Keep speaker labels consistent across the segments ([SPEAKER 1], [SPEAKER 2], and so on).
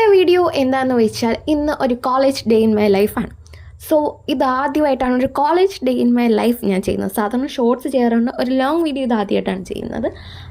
[SPEAKER 1] ഇന്നത്തെ വീഡിയോ എന്താണെന്ന് വെച്ചാൽ ഇന്ന് ഒരു കോളേജ് ഡേ ഇൻ മൈ ലൈഫാണ്. സോ ഇതാദ്യമായിട്ടാണ് ഒരു college day in my life ഞാൻ ചെയ്യുന്നത്. സാധാരണ ഷോർട്സ് ചെയ്യാറുണ്ട്, ഒരു ലോങ് വീഡിയോ ഇതാദ്യമായിട്ടാണ് ചെയ്യുന്നത്.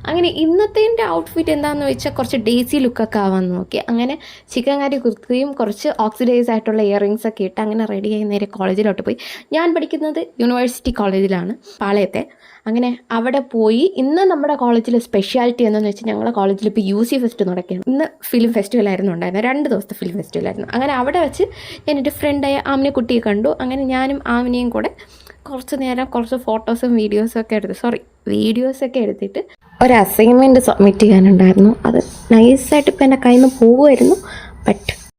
[SPEAKER 1] അങ്ങനെ ഇന്നത്തെ ഔട്ട്ഫിറ്റ് എന്താണെന്ന് വെച്ചാൽ കുറച്ച് ഡേസി ലുക്കൊക്കെ ആവാൻ നോക്കി. അങ്ങനെ ചിക്കൻ കറി കുർത്തിയും കുറച്ച് ഓക്സിഡൈസ് ആയിട്ടുള്ള ഇയറിങ്സ് ഒക്കെ ഇട്ട് അങ്ങനെ റെഡിയായി നേരെ കോളേജിലോട്ട് പോയി. ഞാൻ പഠിക്കുന്നത് യൂണിവേഴ്സിറ്റി കോളേജിലാണ്, പാളയത്തെ. അങ്ങനെ അവിടെ പോയി ഇന്ന് നമ്മുടെ കോളേജിൽ സ്പെഷ്യാലിറ്റി എന്താണെന്ന് വെച്ചാൽ ഞങ്ങളുടെ കോളേജിൽ ഇപ്പോൾ UC ഫെസ്റ്റ് നടക്കുകയാണ്. ഇന്ന് ഫിലിം ഫെസ്റ്റിവലായിരുന്നു ഉണ്ടായിരുന്നത്, 2 ദിവസത്തെ ഫിലിം ഫെസ്റ്റിവലായിരുന്നു. അങ്ങനെ അവിടെ വെച്ച് ഞാൻ എൻ്റെ ഫ്രണ്ടായ ആമിനെ കുട്ടിയെ കണ്ടു. അങ്ങനെ ഞാനും ആമിനെയും കൂടെ കുറച്ച് നേരം കുറച്ച് ഫോട്ടോസും വീഡിയോസൊക്കെ എടുത്തിട്ട് ഒരു അസൈൻമെൻറ്റ് സബ്മിറ്റ് ചെയ്യാനുണ്ടായിരുന്നു. അത് നൈസായിട്ട് ഇപ്പം എൻ്റെ കയ്യിൽ നിന്ന് പോകുമായിരുന്നു,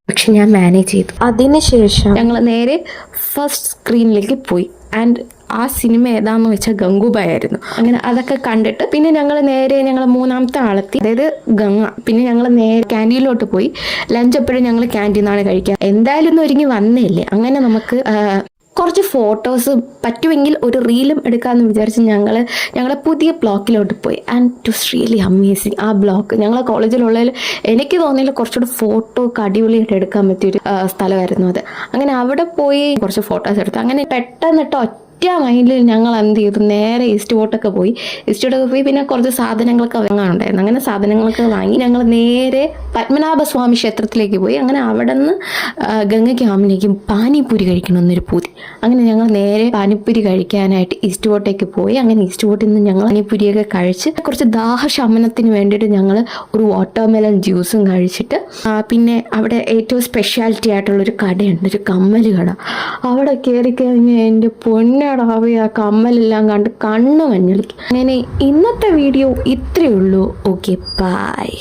[SPEAKER 1] പക്ഷെ ഞാൻ മാനേജ് ചെയ്തു. അതിനുശേഷം ഞങ്ങൾ നേരെ ഫസ്റ്റ് സ്ക്രീനിലേക്ക് പോയി. ആൻഡ് ആ സിനിമ ഏതാന്ന് വെച്ചാൽ ഗംഗൂബായ് ആയിരുന്നു. അങ്ങനെ അതൊക്കെ കണ്ടിട്ട് പിന്നെ ഞങ്ങൾ മൂന്നാമത്തെ ആളെത്തി, അതായത് ഗംഗ. പിന്നെ ഞങ്ങൾ നേരെ ക്യാൻറ്റീനിലോട്ട് പോയി. ലഞ്ച് എപ്പോഴും ഞങ്ങൾ ക്യാൻറ്റീനാണ് കഴിക്കുക. എന്തായാലും ഒന്നും ഒരുങ്ങി വന്നില്ലേ, അങ്ങനെ നമുക്ക് കുറച്ച് ഫോട്ടോസ് പറ്റുമെങ്കിൽ ഒരു റീലും എടുക്കാമെന്ന് വിചാരിച്ച് ഞങ്ങളെ പുതിയ ബ്ലോക്കിലോട്ട് പോയി. And it was really amazing. ആ ബ്ലോക്ക് ഞങ്ങളെ കോളേജിലുള്ളതിൽ എനിക്ക് തോന്നിയില്ല കുറച്ചുകൂടി ഫോട്ടോ അടിപൊളിയായിട്ട് എടുക്കാൻ പറ്റിയൊരു സ്ഥലമായിരുന്നു അത്. അങ്ങനെ അവിടെ പോയി കുറച്ച് ഫോട്ടോസ് എടുത്തു. അങ്ങനെ പെട്ടെന്നിട്ട് മൈൻഡിൽ ഞങ്ങൾ എന്ത് ചെയ്തു, നേരെ ഈസ്റ്റ് ബോട്ടൊക്കെ പോയി. പിന്നെ കുറച്ച് സാധനങ്ങളൊക്കെ വാങ്ങാനുണ്ടായിരുന്നു. അങ്ങനെ സാധനങ്ങളൊക്കെ വാങ്ങി ഞങ്ങൾ നേരെ പത്മനാഭസ്വാമി ക്ഷേത്രത്തിലേക്ക് പോയി. അങ്ങനെ അവിടെ നിന്ന് ഗംഗയ്ക്ക് ആമിനേക്കും പാനിപ്പൂരി കഴിക്കണമെന്നൊരു പൂതി. അങ്ങനെ ഞങ്ങൾ നേരെ പാനിപ്പൂരി കഴിക്കാനായിട്ട് ഈസ്റ്റ് ബോട്ടേക്ക് പോയി. അങ്ങനെ ഈസ്റ്റ് ബോട്ടിൽ നിന്ന് ഞങ്ങൾ പാനിപ്പൂരിയൊക്കെ കഴിച്ച് കുറച്ച് ദാഹശമനത്തിന് വേണ്ടിയിട്ട് ഞങ്ങൾ ഒരു വാട്ടർമെലൺ ജ്യൂസും കഴിച്ചിട്ട് പിന്നെ അവിടെ ഏറ്റവും സ്പെഷ്യാലിറ്റി ആയിട്ടുള്ളൊരു കടയുണ്ട്, ഒരു കമ്മൽ കട. അവിടെ കയറി കഴിഞ്ഞ് എൻ്റെ പൊന്നടാവേ, ആ കമ്മലെല്ലാം കണ്ട് കണ്ണ് മഞ്ഞളിക്കും. അങ്ങനെ ഇന്നത്തെ വീഡിയോ ഇത്രയേ ഉള്ളൂ. Okay, by.